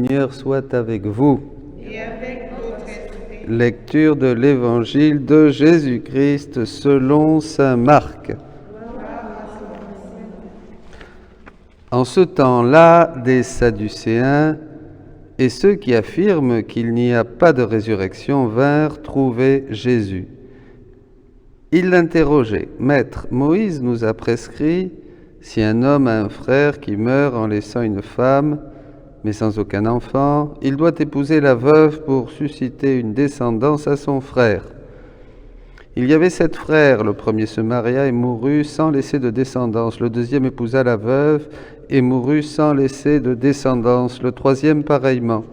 Seigneur soit avec vous. Et avec votre esprit. Lecture de l'Évangile de Jésus-Christ selon saint Marc. En ce temps-là, des Sadducéens et ceux qui affirment qu'il n'y a pas de résurrection vinrent trouver Jésus. Ils l'interrogeaient. « Maître, Moïse nous a prescrit, si un homme a un frère qui meurt en laissant une femme, mais sans aucun enfant, il doit épouser la veuve pour susciter une descendance à son frère. Il y avait 7 frères, le premier se maria et mourut sans laisser de descendance, le deuxième épousa la veuve et mourut sans laisser de descendance, le troisième pareillement,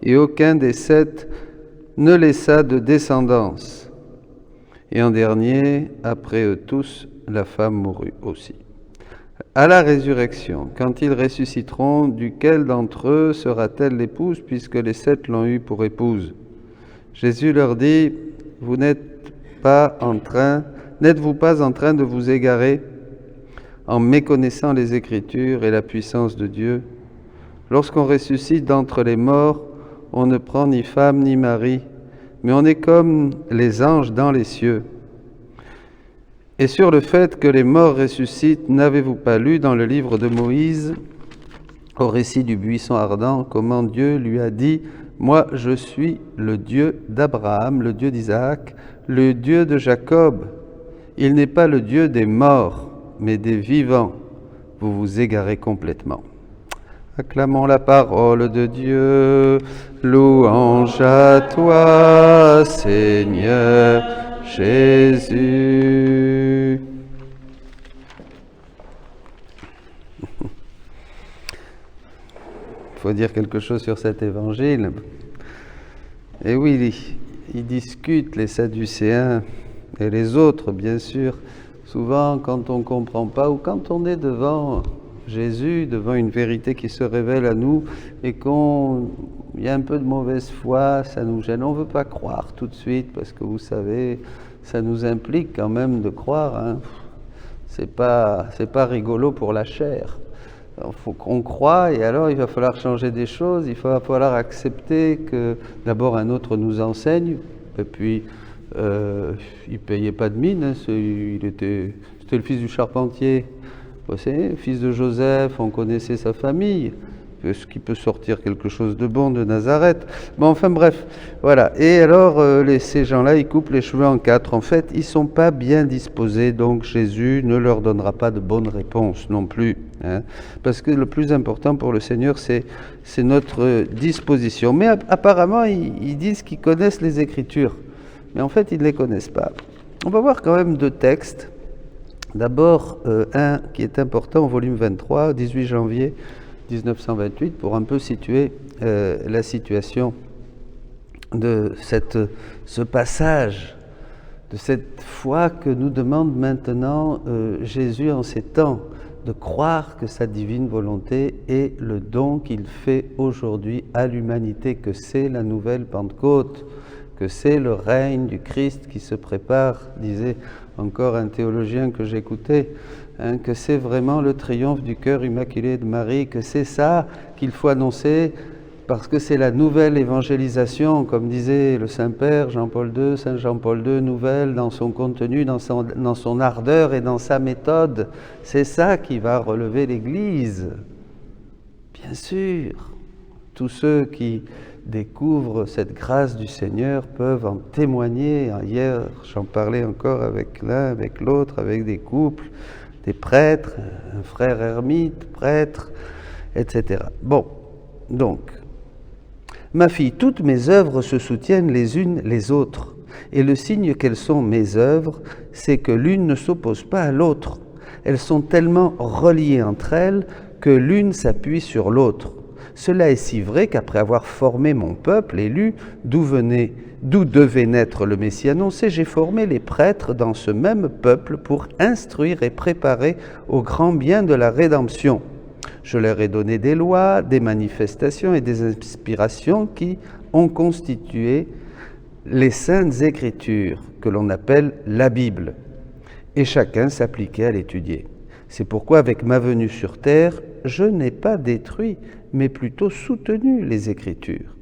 et aucun des 7 ne laissa de descendance. Et en dernier, après eux tous, la femme mourut aussi. À la résurrection, quand ils ressusciteront, duquel d'entre eux sera-t-elle l'épouse, puisque les 7 l'ont eue pour épouse? Jésus leur dit, vous n'êtes-vous pas en train de vous égarer en méconnaissant les Écritures et la puissance de Dieu? Lorsqu'on ressuscite d'entre les morts, on ne prend ni femme ni mari, mais on est comme les anges dans les cieux. Et sur le fait que les morts ressuscitent, n'avez-vous pas lu dans le livre de Moïse, au récit du buisson ardent, comment Dieu lui a dit « Moi, je suis le Dieu d'Abraham, le Dieu d'Isaac, le Dieu de Jacob. Il n'est pas le Dieu des morts, mais des vivants. Vous vous égarez complètement. » Acclamons la parole de Dieu. Louange à toi, Seigneur Jésus. Il faut dire quelque chose sur cet évangile. Et oui, ils discutent, les Sadducéens et les autres, bien sûr. Souvent, quand on ne comprend pas ou quand on est devant Jésus, devant une vérité qui se révèle à nous et qu'il y a un peu de mauvaise foi, ça nous gêne. On ne veut pas croire tout de suite parce que vous savez, ça nous implique quand même de croire. Hein. C'est pas rigolo pour la chair. Il faut qu'on croie et alors il va falloir changer des choses. Il va falloir accepter que d'abord un autre nous enseigne et puis il ne payait pas de mine. Hein. C'était le fils du charpentier. C'est fils de Joseph, on connaissait sa famille, ce qui peut sortir quelque chose de bon de Nazareth. Mais enfin bref, voilà. Et alors, ces gens-là, ils coupent les cheveux en 4. En fait, ils ne sont pas bien disposés, donc Jésus ne leur donnera pas de bonnes réponses non plus. Hein, parce que le plus important pour le Seigneur, c'est notre disposition. Mais apparemment, ils disent qu'ils connaissent les Écritures. Mais en fait, ils ne les connaissent pas. On va voir quand même 2 textes. D'abord, un qui est important au volume 23, 18 janvier 1928, pour un peu situer la situation de ce passage, de cette foi que nous demande maintenant Jésus en ces temps, de croire que sa divine volonté est le don qu'il fait aujourd'hui à l'humanité, que c'est la nouvelle Pentecôte, que c'est le règne du Christ qui se prépare, disait encore un théologien que j'écoutais, hein, que c'est vraiment le triomphe du cœur immaculé de Marie, que c'est ça qu'il faut annoncer, parce que c'est la nouvelle évangélisation, comme disait le Saint-Père Jean-Paul II, Saint Jean-Paul II, nouvelle dans son contenu, dans son ardeur et dans sa méthode. C'est ça qui va relever l'Église. Bien sûr, tous ceux qui découvrent cette grâce du Seigneur peuvent en témoigner. Hier, j'en parlais encore avec l'un, avec l'autre, avec des couples, des prêtres, un frère ermite, prêtre, etc. Bon, donc, ma fille, toutes mes œuvres se soutiennent les unes les autres, et le signe qu'elles sont mes œuvres, c'est que l'une ne s'oppose pas à l'autre. Elles sont tellement reliées entre elles que l'une s'appuie sur l'autre. Cela est si vrai qu'après avoir formé mon peuple élu, d'où devait naître le Messie annoncé, j'ai formé les prêtres dans ce même peuple pour instruire et préparer au grand bien de la rédemption. Je leur ai donné des lois, des manifestations et des inspirations qui ont constitué les saintes Écritures, que l'on appelle la Bible, et chacun s'appliquait à l'étudier. C'est pourquoi, avec ma venue sur terre, je n'ai pas détruit, mais plutôt soutenu les Écritures.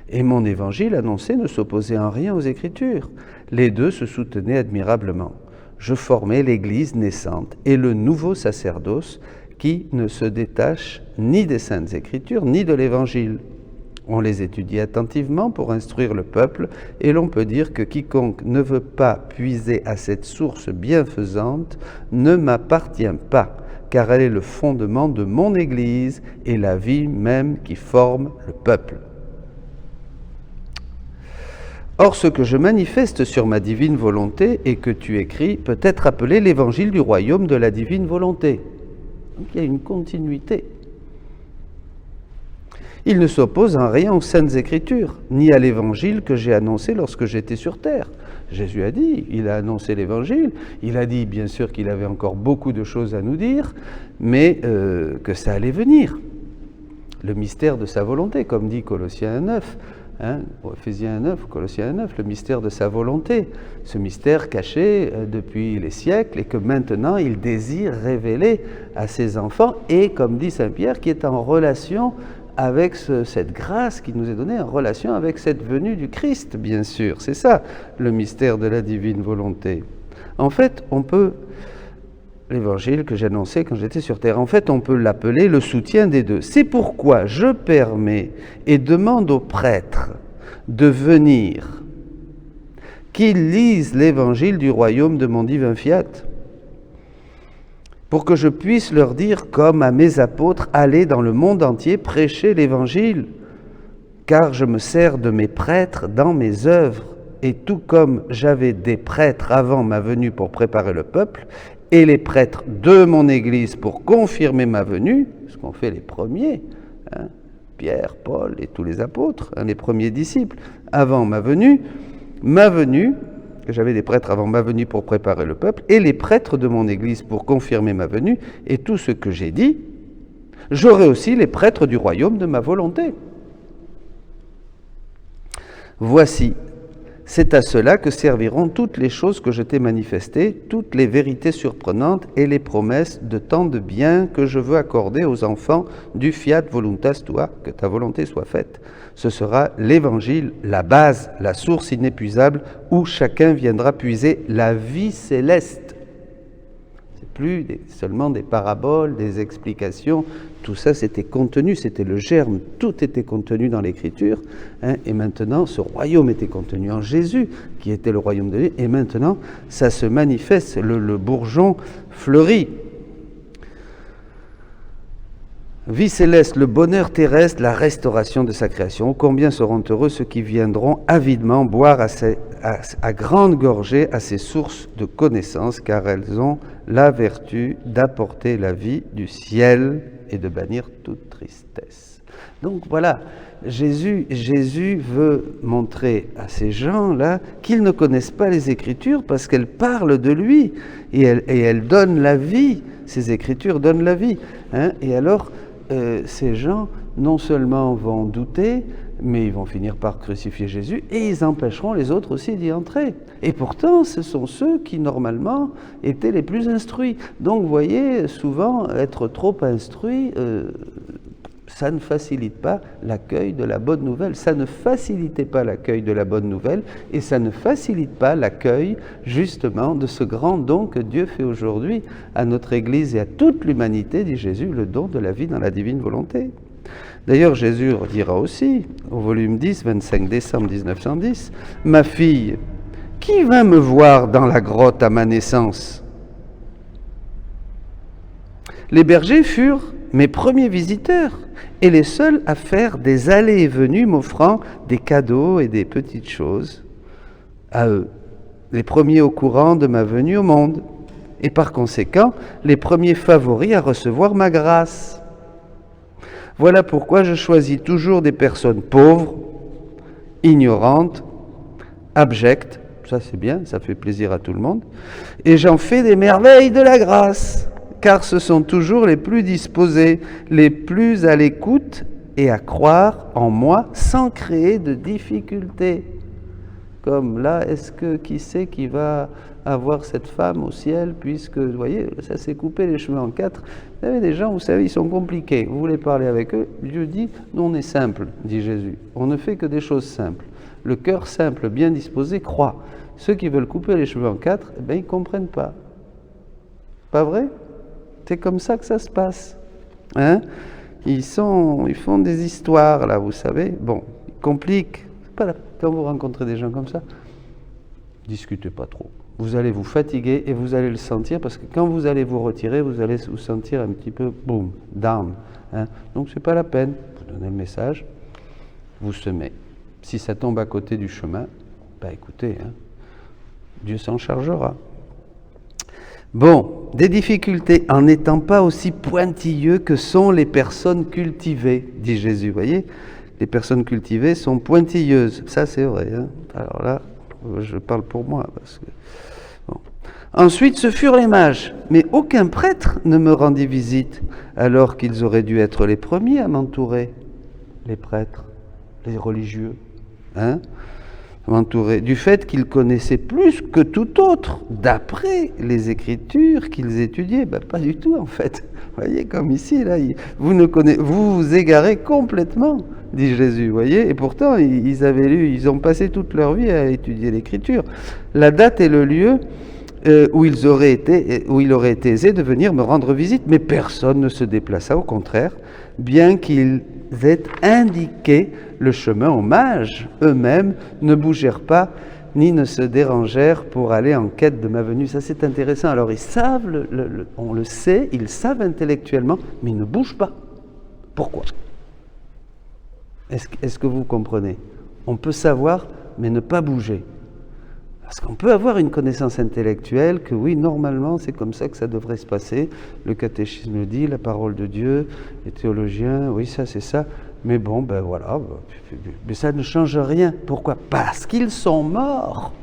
Et mon évangile annoncé ne s'opposait en rien aux Écritures. Les deux se soutenaient admirablement. Je formais l'Église naissante et le nouveau sacerdoce qui ne se détache ni des Saintes Écritures ni de l'Évangile. On les étudie attentivement pour instruire le peuple, et l'on peut dire que quiconque ne veut pas puiser à cette source bienfaisante ne m'appartient pas, car elle est le fondement de mon Église et la vie même qui forme le peuple. Or, ce que je manifeste sur ma divine volonté et que tu écris peut être appelé l'évangile du royaume de la divine volonté. Donc il y a une continuité. Il ne s'oppose en rien aux Saintes Écritures, ni à l'évangile que j'ai annoncé lorsque j'étais sur terre. Jésus a dit, il a annoncé l'évangile, il a dit bien sûr qu'il avait encore beaucoup de choses à nous dire, mais que ça allait venir. Le mystère de sa volonté, comme dit Colossiens 9, Éphésiens 9, Colossiens 9, le mystère de sa volonté, ce mystère caché depuis les siècles et que maintenant il désire révéler à ses enfants et, comme dit Saint Pierre, qui est en relation avec cette grâce qui nous est donnée, en relation avec cette venue du Christ, bien sûr. C'est ça, le mystère de la divine volonté. En fait, on peut, l'évangile que j'annonçais quand j'étais sur terre, en fait, on peut l'appeler le soutien des deux. C'est pourquoi je permets et demande aux prêtres de venir, qu'ils lisent l'évangile du royaume de mon divin fiat, pour que je puisse leur dire, comme à mes apôtres, allez dans le monde entier prêcher l'évangile, car je me sers de mes prêtres dans mes œuvres, et tout comme j'avais des prêtres avant ma venue pour préparer le peuple, et les prêtres de mon Église pour confirmer ma venue, ce qu'ont fait les premiers, Pierre, Paul et tous les apôtres, les premiers disciples, avant ma venue, j'avais des prêtres avant ma venue pour préparer le peuple, et les prêtres de mon Église pour confirmer ma venue, et tout ce que j'ai dit, j'aurai aussi les prêtres du royaume de ma volonté. Voici, c'est à cela que serviront toutes les choses que je t'ai manifestées, toutes les vérités surprenantes et les promesses de tant de bien que je veux accorder aux enfants du fiat voluntas tua, que ta volonté soit faite. Ce sera l'évangile, la base, la source inépuisable où chacun viendra puiser la vie céleste. C'est plus seulement des paraboles, des explications, tout ça c'était contenu, c'était le germe, tout était contenu dans l'Écriture, et maintenant ce royaume était contenu en Jésus, qui était le royaume de Dieu, et maintenant ça se manifeste, le bourgeon fleurit. Vie céleste, le bonheur terrestre, la restauration de sa création. Ô combien seront heureux ceux qui viendront avidement boire à grande gorgée à ces sources de connaissance, car elles ont la vertu d'apporter la vie du ciel et de bannir toute tristesse. Donc voilà, Jésus veut montrer à ces gens-là qu'ils ne connaissent pas les Écritures parce qu'elles parlent de lui et elles donnent la vie. Ces Écritures donnent la vie. Et alors, ces gens, non seulement vont douter, mais ils vont finir par crucifier Jésus et ils empêcheront les autres aussi d'y entrer. Et pourtant, ce sont ceux qui, normalement, étaient les plus instruits. Donc, vous voyez, souvent, être trop instruit, ça ne facilite pas l'accueil de la bonne nouvelle. Ça ne facilitait pas l'accueil de la bonne nouvelle et ça ne facilite pas l'accueil, justement, de ce grand don que Dieu fait aujourd'hui à notre Église et à toute l'humanité, dit Jésus, le don de la vie dans la divine volonté. D'ailleurs, Jésus dira aussi, au volume 10, 25 décembre 1910, « Ma fille, qui vint me voir dans la grotte à ma naissance ?» Les bergers furent mes premiers visiteurs et les seuls à faire des allées et venues m'offrant des cadeaux et des petites choses à eux, les premiers au courant de ma venue au monde et par conséquent les premiers favoris à recevoir ma grâce. Voilà pourquoi je choisis toujours des personnes pauvres, ignorantes, abjectes, ça c'est bien, ça fait plaisir à tout le monde, et j'en fais des merveilles de la grâce. Car ce sont toujours les plus disposés, les plus à l'écoute et à croire en moi sans créer de difficultés. Comme là, est-ce que qui c'est qui va à voir cette femme au ciel, puisque, vous voyez, ça s'est coupé les chemins en quatre. Vous avez des gens, vous savez, ils sont compliqués. Vous voulez parler avec eux, Dieu dit, nous on est simple, dit Jésus. On ne fait que des choses simples. Le cœur simple, bien disposé, croit. Ceux qui veulent couper les cheveux en quatre, eh bien, ils ne comprennent pas. Pas vrai? C'est comme ça que ça se passe. Hein? Ils font des histoires, là, vous savez. Bon, ils compliquent. C'est pas là. Quand vous rencontrez des gens comme ça, discutez pas trop. Vous allez vous fatiguer et vous allez le sentir, parce que quand vous allez vous retirer, vous allez vous sentir un petit peu, boum, down. Hein? Donc, c'est pas la peine. Vous donnez le message, vous semez. Si ça tombe à côté du chemin, ben écoutez, hein, Dieu s'en chargera. Bon, des difficultés en n'étant pas aussi pointilleux que sont les personnes cultivées, dit Jésus. Vous voyez, les personnes cultivées sont pointilleuses. Ça, c'est vrai. Hein. Alors là, je parle pour moi. Parce que... bon. Ensuite, ce furent les mages. Mais aucun prêtre ne me rendit visite, alors qu'ils auraient dû être les premiers à m'entourer. Les prêtres, les religieux. Hein, m'entourer du fait qu'ils connaissaient plus que tout autre, d'après les Écritures qu'ils étudiaient. Ben, pas du tout, en fait. Vous voyez, comme ici, là, vous vous égarez complètement, dit Jésus. Vous voyez, et pourtant, ils ont passé toute leur vie à étudier l'Écriture. La date et le lieu où il aurait été aisé de venir me rendre visite, mais personne ne se déplaça, au contraire, bien qu'ils aient indiqué le chemin aux mages, eux-mêmes ne bougèrent pas ni ne se dérangèrent pour aller en quête de ma venue. Ça, c'est intéressant. Alors, ils savent, on le sait, ils savent intellectuellement, mais ils ne bougent pas. Pourquoi? Est-ce que vous comprenez? On peut savoir, mais ne pas bouger. Parce qu'on peut avoir une connaissance intellectuelle que oui, normalement, c'est comme ça que ça devrait se passer. Le catéchisme le dit, la parole de Dieu, les théologiens, oui, ça, c'est ça. Mais bon, ben voilà, mais ça ne change rien. Pourquoi? Parce qu'ils sont morts.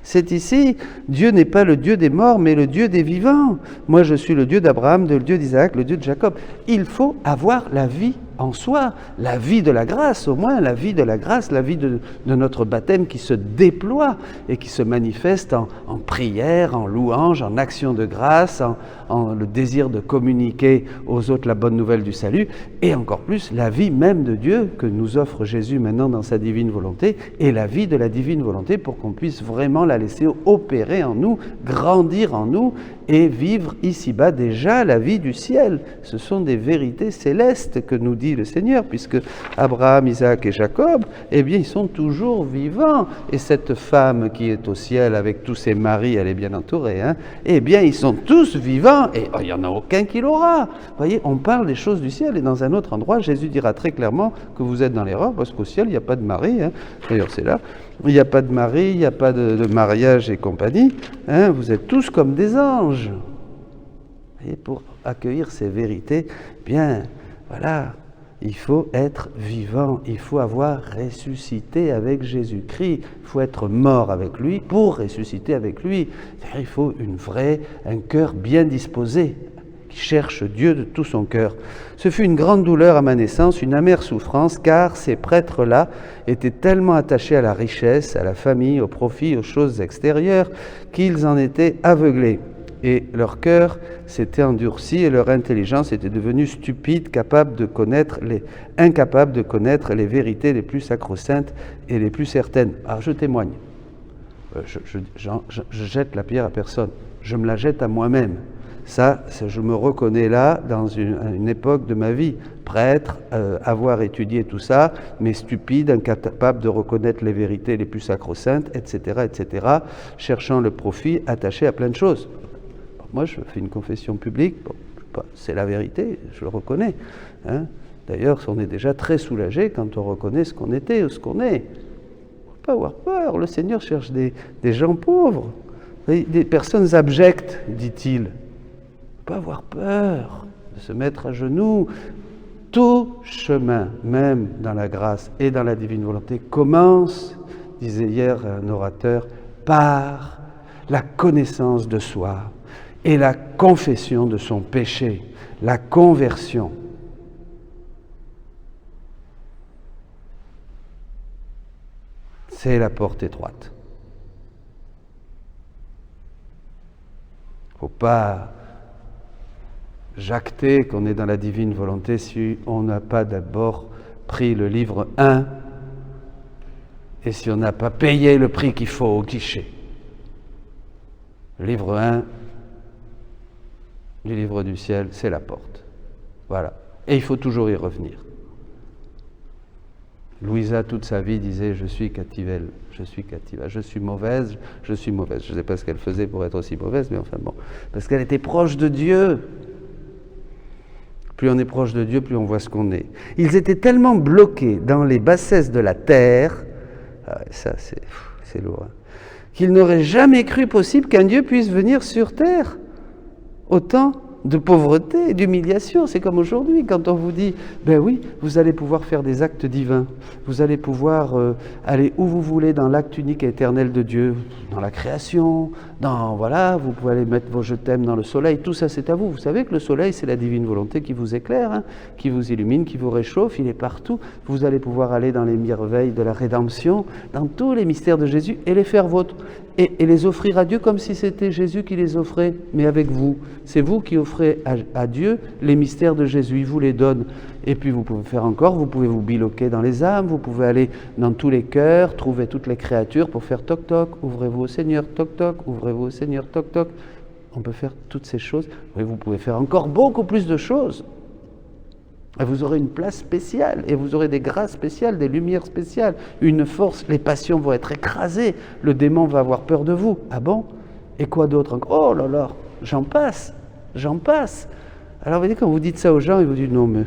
C'est ici, Dieu n'est pas le Dieu des morts, mais le Dieu des vivants. Moi, je suis le Dieu d'Abraham, le Dieu d'Isaac, le Dieu de Jacob. Il faut avoir la vie en soi, la vie de la grâce, au moins la vie de la grâce, la vie de notre baptême qui se déploie et qui se manifeste en prière, en louange, en action de grâce, en le désir de communiquer aux autres la bonne nouvelle du salut, et encore plus la vie même de Dieu que nous offre Jésus maintenant dans sa divine volonté, et la vie de la divine volonté pour qu'on puisse vraiment la laisser opérer en nous, grandir en nous et vivre ici-bas déjà la vie du ciel. Ce sont des vérités célestes que nous dit le Seigneur, puisque Abraham, Isaac et Jacob, eh bien, ils sont toujours vivants. Et cette femme qui est au ciel avec tous ses maris, elle est bien entourée, hein, eh bien, ils sont tous vivants et il n'y en a aucun qui l'aura. Vous voyez, on parle des choses du ciel et dans un autre endroit, Jésus dira très clairement que vous êtes dans l'erreur parce qu'au ciel, il n'y a pas de mari. Hein. D'ailleurs, c'est là. Il n'y a pas de mari, il n'y a pas de mariage et compagnie. Hein, vous êtes tous comme des anges. Et pour accueillir ces vérités, bien, voilà, il faut être vivant, il faut avoir ressuscité avec Jésus-Christ, il faut être mort avec lui pour ressusciter avec lui. C'est-à-dire, il faut un cœur bien disposé, qui cherche Dieu de tout son cœur. Ce fut une grande douleur à ma naissance, une amère souffrance, car ces prêtres-là étaient tellement attachés à la richesse, à la famille, au profit, aux choses extérieures, qu'ils en étaient aveuglés. Et leur cœur s'était endurci et leur intelligence était devenue stupide, incapable de connaître les vérités les plus sacro-saintes et les plus certaines. Alors je témoigne, je jette la pierre à personne, je me la jette à moi-même. Ça, je me reconnais là dans une époque de ma vie, prêtre, avoir étudié tout ça, mais stupide, incapable de reconnaître les vérités les plus sacro-saintes, etc., cherchant le profit, attaché à plein de choses. Moi, je fais une confession publique, bon, c'est la vérité, je le reconnais. Hein. D'ailleurs, on est déjà très soulagé quand on reconnaît ce qu'on était ou ce qu'on est. Il ne faut pas avoir peur, le Seigneur cherche des gens pauvres, des personnes abjectes, dit-il. Il ne faut pas avoir peur de se mettre à genoux. Tout chemin, même dans la grâce et dans la divine volonté, commence, disait hier un orateur, par la connaissance de soi et la confession de son péché, la conversion. C'est la porte étroite. faut pas jacter qu'on est dans la divine volonté si on n'a pas d'abord pris le livre 1 et si on n'a pas payé le prix qu'il faut au guichet. Le livre 1 du livre du ciel, c'est la porte. Voilà. Et il faut toujours y revenir. Louisa, toute sa vie, disait « Je suis Cativelle, je suis Cativa, je suis mauvaise, je suis mauvaise. » Je ne sais pas ce qu'elle faisait pour être aussi mauvaise, mais enfin bon. Parce qu'elle était proche de Dieu. Plus on est proche de Dieu, plus on voit ce qu'on est. Ils étaient tellement bloqués dans les bassesses de la terre, ça c'est lourd, hein, qu'ils n'auraient jamais cru possible qu'un Dieu puisse venir sur terre. Autant de pauvreté et d'humiliation. C'est comme aujourd'hui, quand on vous dit, ben oui, vous allez pouvoir faire des actes divins, vous allez pouvoir aller où vous voulez dans l'acte unique et éternel de Dieu, dans la création, voilà, vous pouvez aller mettre vos je t'aime dans le soleil, tout ça c'est à vous. Vous savez que le soleil, c'est la divine volonté qui vous éclaire, hein, qui vous illumine, qui vous réchauffe, il est partout. Vous allez pouvoir aller dans les merveilles de la rédemption, dans tous les mystères de Jésus et les faire vôtres. Et les offrir à Dieu comme si c'était Jésus qui les offrait, mais avec vous. C'est vous qui offrez à Dieu les mystères de Jésus, il vous les donne. Et puis vous pouvez faire encore, vous pouvez vous biloquer dans les âmes, vous pouvez aller dans tous les cœurs, trouver toutes les créatures pour faire toc-toc, ouvrez-vous au Seigneur, toc-toc, ouvrez-vous au Seigneur, toc-toc. On peut faire toutes ces choses. Oui, vous pouvez faire encore beaucoup plus de choses. Et vous aurez une place spéciale, et vous aurez des grâces spéciales, des lumières spéciales, une force, les passions vont être écrasées, le démon va avoir peur de vous. Ah bon? Et quoi d'autre encore? Oh là là, j'en passe. Alors vous voyez, quand vous dites ça aux gens, ils vous disent non mais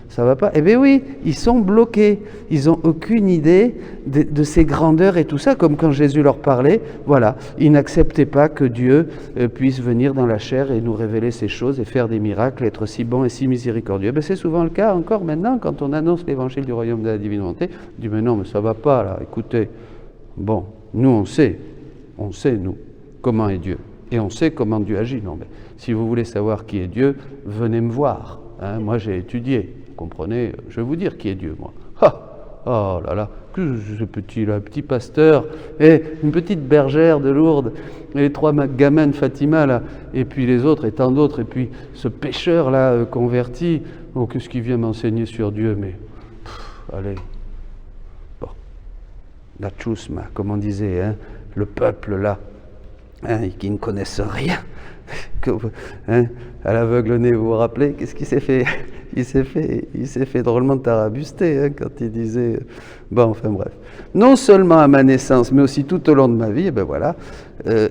ça va pas. Eh bien oui, ils sont bloqués, ils n'ont aucune idée de ces grandeurs et tout ça, comme quand Jésus leur parlait, voilà, ils n'acceptaient pas que Dieu puisse venir dans la chair et nous révéler ces choses et faire des miracles, être si bon et si miséricordieux. Ben, c'est souvent le cas encore maintenant, quand on annonce l'évangile du royaume de la divine volonté, on dit mais non, mais ça va pas là, écoutez, bon, nous on sait nous, comment est Dieu, et on sait comment Dieu agit. Non, mais si vous voulez savoir qui est Dieu, venez me voir, hein, moi j'ai étudié. Comprenez, je vais vous dire qui est Dieu, moi. Oh là là, que ce petit pasteur, et une petite bergère de Lourdes, et les 3 gamins de Fatima, là, et puis les autres, et tant d'autres, et puis ce pécheur, là, converti, oh, qu'est-ce qu'il vient m'enseigner sur Dieu, mais, allez, bon, la tchousma, comme on disait, hein, le peuple, là, hein, qui ne connaissent rien, hein, à l'aveugle-né, vous vous rappelez, qu'est-ce qu'il s'est fait? Il s'est fait drôlement tarabuster, hein, quand il disait... Bon, enfin bref. Non seulement à ma naissance, mais aussi tout au long de ma vie, et ben voilà.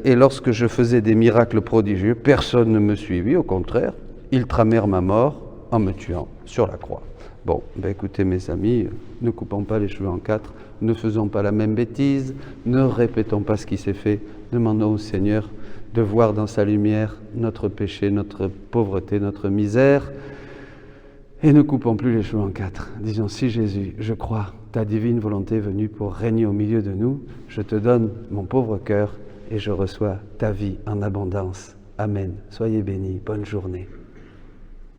Et lorsque je faisais des miracles prodigieux, personne ne me suivit, au contraire. Ils tramèrent ma mort en me tuant sur la croix. Bon, ben écoutez mes amis, ne coupons pas les cheveux en 4, ne faisons pas la même bêtise, ne répétons pas ce qui s'est fait, demandons au Seigneur de voir dans sa lumière notre péché, notre pauvreté, notre misère, et ne coupons plus les cheveux en 4. Disons, si Jésus, je crois, ta divine volonté est venue pour régner au milieu de nous, je te donne mon pauvre cœur et je reçois ta vie en abondance. Amen. Soyez bénis. Bonne journée.